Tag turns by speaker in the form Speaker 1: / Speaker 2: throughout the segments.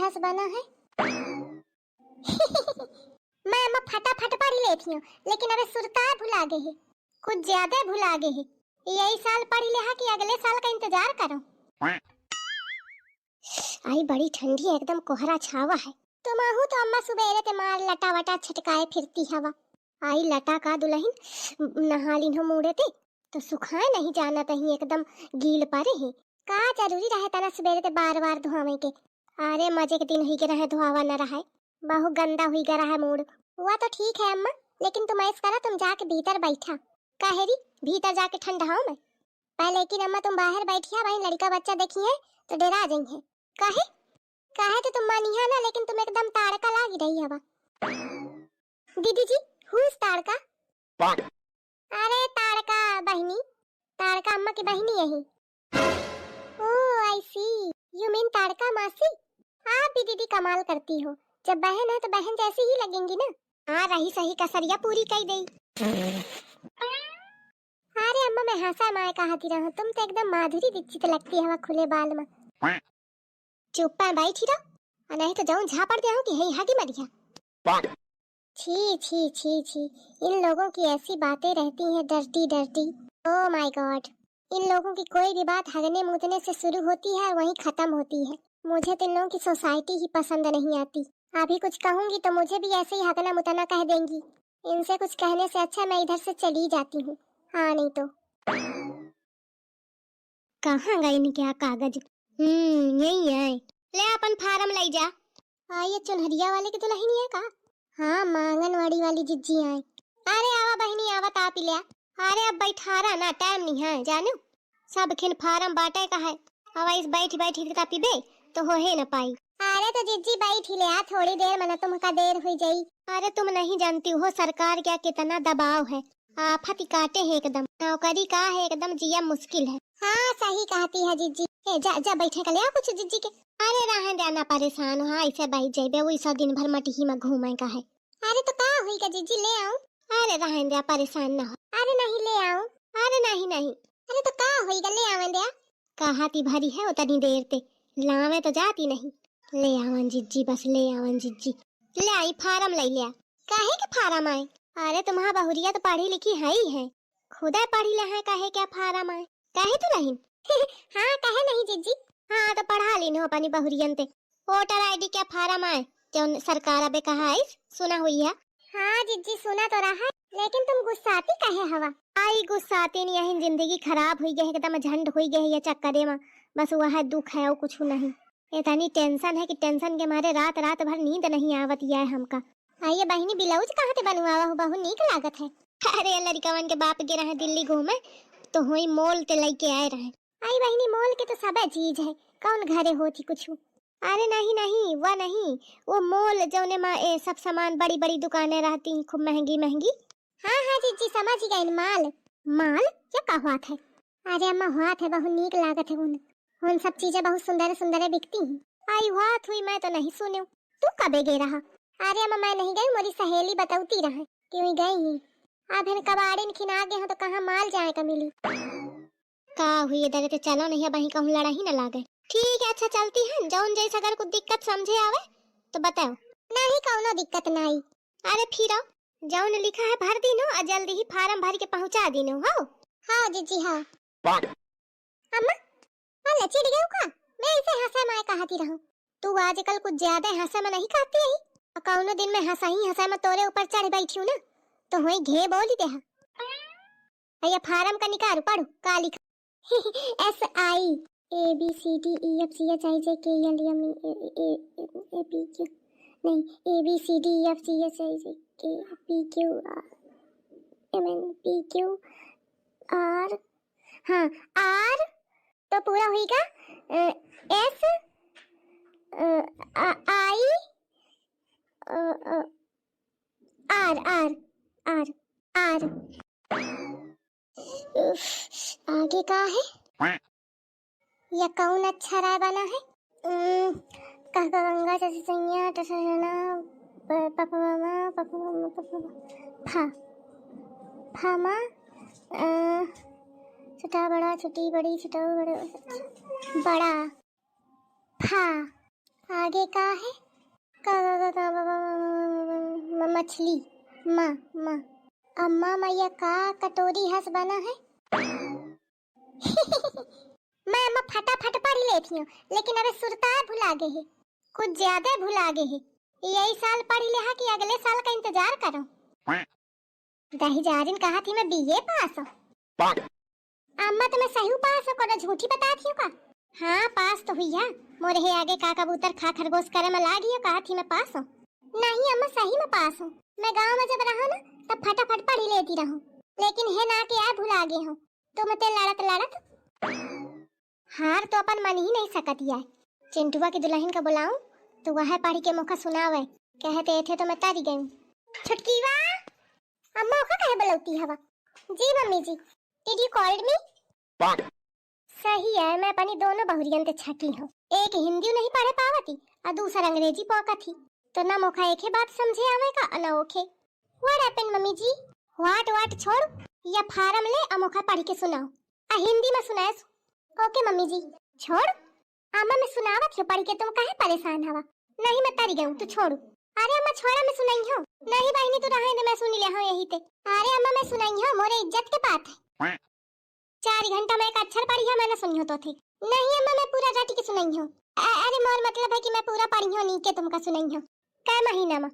Speaker 1: इतिहास बना है। मैं अम्मा फटाफट पढ़ लेती हूँ, लेकिन अबे सुरताल भुला गए है, कुछ ज्यादा भुला गए है। यही साल पढ़ ले कि अगले साल का इंतजार करो। आई बड़ी ठंडी है, एकदम कोहरा छावा है। तुम आहू तो अम्मा सुबेरे ते मार लटा वटा छटकाए फिरती हवा। आई लटा का दुल्हन नहा लीन हो मुड़े ते तो सुखाए नहीं जाना तही एकदम गील परे है। का जरूरी रहे तना सुबेरे ते बार बार धोवे के। अरे मजे के दिन हुई के रहे धोवा न रहा है, बहु गंदा हुई गया है मूड। हुआ तो ठीक है अम्मा, लेकिन तुम ऐसा करा, तुम जाके भीतर बैठा। काहेरी भीतर जाके ठंडा हो मैं पहले, लेकिन अम्मा तुम बाहर बैठिया, भाई लड़का बच्चा देखिए तो डरा जाएंगे। काहे काहे तो तुम मानिया ना, लेकिन तुम एकदम ताड़का लागी रही हवा। दीदी जी हुस ताड़का? अरे ताड़का बहनी, ताड़का अम्मा की बहनी यही। ओह आई सी, यू मीन ताड़का मासी। आप भी दीदी कमाल करती हो, जब बहन है तो बहन जैसी ही लगेंगी ना। हाँ रही सही कसरिया पूरी कर दी। अरे अम्मा मैं हंसा माए कहती रहूं, तुम तो एकदम माधुरी दीक्षित लगती है खुले बाल में। चुप है बैठी रहो, नहीं तो जाऊं झापड़ दे कि हे हागी मरिया। छी छी छी छी, इन लोगों की ऐसी बातें रहती हैं dirty dirty. Oh my God, इन लोगों की कोई भी बात हगने मुतने से शुरू होती है और वहीं खत्म होती है। मुझे तो इन लोगों की सोसाइटी ही पसंद नहीं आती। अभी कुछ कहूंगी तो मुझे भी ऐसे ही हगना मुतना कह देंगी। इनसे कुछ कहने से अच्छा मैं इधर से चली जाती हूँ। हाँ नहीं तो कहाँ गए क्या कागज? यही है, ले अपन फार्म ले जा। ये चुनहरिया वाले की दुल्हन है का? हाँ मांगनवाड़ी वाली जिज्जी आए। अरे आवा बहनी आवा ताप लिया। अरे अब बैठा रहा ना, टाइम नहीं है जानो, सब खिन फार्म बांटे का है। अब इस बैठ बैठ के पीबे तो हो है न पाई। अरे तो जिज्जी बैठ ही ले आ, थोड़ी देर में तुमका देर हो जाई। अरे तुम नहीं जानती हो सरकार क्या कितना दबाव है, आफत काटे है एकदम, नौकरी का है एकदम जिया मुश्किल है। हाँ सही कहती है जिज्जी। जा जा बैठे का ले आ कुछ जिज्जी के। अरे रहन देना परेशान हो, ऐसे बैठ जाइबे, वही सब दिन भर मटिही में घूमे का है। अरे तो का हुई का जिज्जी ले आऊं? अरे रहन दे, परेशान न हो। अरे नहीं ले आऊं? अरे नहीं नहीं। अरे तो का हुई का ले आवन दे। कहाती भरी है उतनी देर ते, लावे तो जाती नहीं। ले आवन जिज्जी, बस ले आवन जिज्जी। ले आई फार्म ले लिया। काहे के फार्म आए? अरे तुम्हारा बहुरिया तो पढ़ी लिखी है ही है, खुदा पढ़ी ले है, काहे क्या फार्म आए? काहे तो नहीं? हाँ काहे नहीं जिज्जी। हाँ तो पढ़ा ली नो अपनी बहुरियन ते, वोटर आईडी क्या फार्म आए जो सरकार अबे कहा है, सुना हुई है? हाँ जिज्जी सुना तो रहा है, लेकिन तुम गुस्साती काहे हवा? आई गुस्साती नहीं, यही जिंदगी खराब हुई गई एकदम झंड हुई गई है चक्करे में, बस वह दुख है और कुछ नहीं। इतनी टेंशन है कि टेंशन के मारे रात रात भर नींद नहीं आवत है हमका। आइए बहनी ब्लाउज कहाँ से बनवावा हो, बहुत नीक लागत है। अरे लड़कावन के बाप गे रहे दिल्ली घूमे तो हुई मोल ते लेके आए रहे। आई बहनी मोल के तो सब चीज है, कौन घरे होती कुछ? अरे नहीं नहीं वह नहीं, वो मोल जौने में सब सामान बड़ी बड़ी दुकानें रहती हैं खूब महंगी महंगी। हाँ हाँ जीजी समझ गए, माल माल क्या का हुआ है? अरे अम्मा हुआ है बहुत नीक लागत है, उन सब चीजें बहुत सुंदर सुंदर बिकती हैं। आई हुआ हुई मैं तो नहीं सुने, तू कबे गे रहा? अरे अम्मा मैं नहीं गई, मेरी सहेली बताती रहा क्यों गई है। अब हम कबाड़िन खिना गए हो तो कहाँ माल जाए का मिली। का हुई इधर तो चलो नहीं, बही कहूँ लड़ाई न लागे। ठीक है अच्छा चलती है, जौन जैसा अगर कुछ दिक्कत समझे आवे तो बताओ। नहीं कौनो दिक्कत नहीं। अरे फिर जौन लिखा है भर दीनो और जल्दी ही फार्म भर के पहुंचा दीनो। हो हाँ जीजी हाँ। अम्मा अल्ले चिढ़ गई का? मैं इसे हंसा मैं कहती रहूं, तू आजकल कुछ ज्यादा हंसा में नहीं कहती है। कौनो दिन में हंसा में तोरे ऊपर चढ़ बैठी हूं ना तो वही घे बोली दे। भैया फार्म का निकाल पढ़ो का लिखा। S I A B C D E F C H I J K L M A P Q, नहीं A B C D E F C H I J K P Q R M N P Q R. हाँ R तो पूरा होगा, S I R R R R. आगे का है या कौन अच्छा राय बना है? काका गंगा चाची सैया टसना पापा मामा फा फामा छोटा बड़ा छोटी बड़ी छोटा बड़ा बड़ा फा आगे का है मछली माँ माँ अम्मा मैया का कटोरी हंस बना है। मैं अम्मा फटाफट पढ़ लेती हूँ लेकिन अबे सुरतार भुला गए है, कुछ ज्यादा भुला गए है। यही साल पढ़ी ले कि अगले साल का इंतजार करो। दही जारिन कहा थी मैं बीए पास हूँ। अम्मा तो मैं सही पास हूँ, को झूठी बताती हूँ का? हाँ पास तो हुई है। मोरे हे आगे का कबूतर खा खरगोश करे में लागी है, कहा थी मैं पास हूँ। नहीं अम्मा सही में पास हूँ। मैं गांव में जब रहा ना तब फटाफट पढ़ी लेती रहूं, लेकिन है ना कि यार भुला गए हो तो मते लड़त लड़त हार तो अपन मन ही नहीं सकत यार। चिंटुआ की दुल्हन का बुलाऊं तो वह पढ़ के मौका सुनावे, कहते थे तो मैं तारी गई। छुटकी वा अम्मा का कहे बुलाती हवा। जी mummy ji. Did you called me? सही है, मैं अपनी दोनों बहुरियन ते छकी हूँ। एक हिंदी नहीं पढ़े पावती और दूसरा अंग्रेजी पौका थी, तो ना मोखा एक ही बात समझे आवे का ना ओखे। What happened mummy ji? What छोड़ या फार्म ले और मोखा पढ़ के सुनाओ। आ हिंदी में सुनाए। ओके मम्मी जी। छोड़ अम्मा मैं सुनावत हूँ पढ़ के, तुम काहे परेशान हवा? नहीं मैं तारी गऊं तू छोड़। अरे अम्मा छोड़ा मैं सुनाई हूँ। नहीं बहनी तू रहे मैं सुन ले हूँ यही ते। अरे अम्मा मैं सुनाई हूँ, मोरे इज्जत के बात है। 4 घंटा में एक अक्षर पढ़ी है मैंने सुनी हो तो थी। नहीं अम्मा मैं पूरा जाटी के सुनाई हूँ। अरे मोर मतलब है कि मैं पूरा पढ़ी हूँ नी के तुमका सुनाई हूँ। कै महीना में?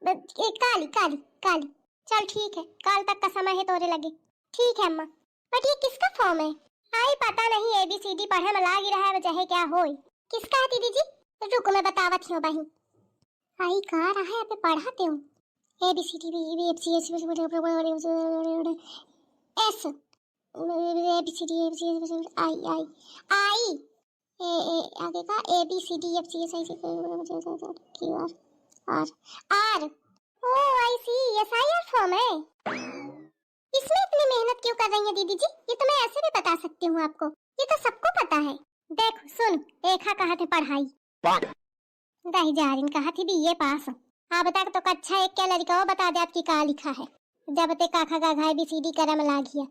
Speaker 1: काली काली काली। चल ठीक है, काल तक का समय है तोरे लगे। ठीक है अम्मा। बट ये किसका फॉर्म है? आई पता नहीं, ABCD पढ़े में लागी रहा है चाहे क्या होई। किसका है दीदी जी? रुको मैं बतावत हूँ बहन। आई कहाँ रहा है, अबे पढ़ाते हूँ। ABCD S ABCD I A आगे का ABCD Q R O I C S I R form है। इसमें इतनी मेहनत क्यों कर रही हैं दीदी जी? ये तो मैं ऐसे भी बता सकती हूँ आपको, ये तो सबको पता है। देख सुन, एक कहा थे पढ़ाई दही जारिन कहा थी बीए पास। अब तक तो कक्षा एक क्या लड़का बता दे आपकी का लिखा है, जब ते काखा का घाई BCD करम लागिया।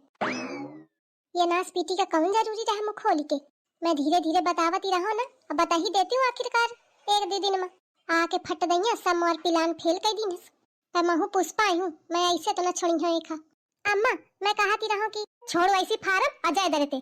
Speaker 1: ये नास पीटी का कौन जरूरी रहा मुख खोल के, मैं धीरे धीरे बतावती रहो ना, अब बता ही देती हूँ आखिरकार। एक दो दिन में आके फट दइया सब मोर पिलान फेल कर दी। मैं हूँ पुष्पा हूँ, मैं ऐसे तो न छोड़ी हूँ। एक अम्मा मैं कहती रहूं कि छोड़ो ऐसी फार्म अजय दरते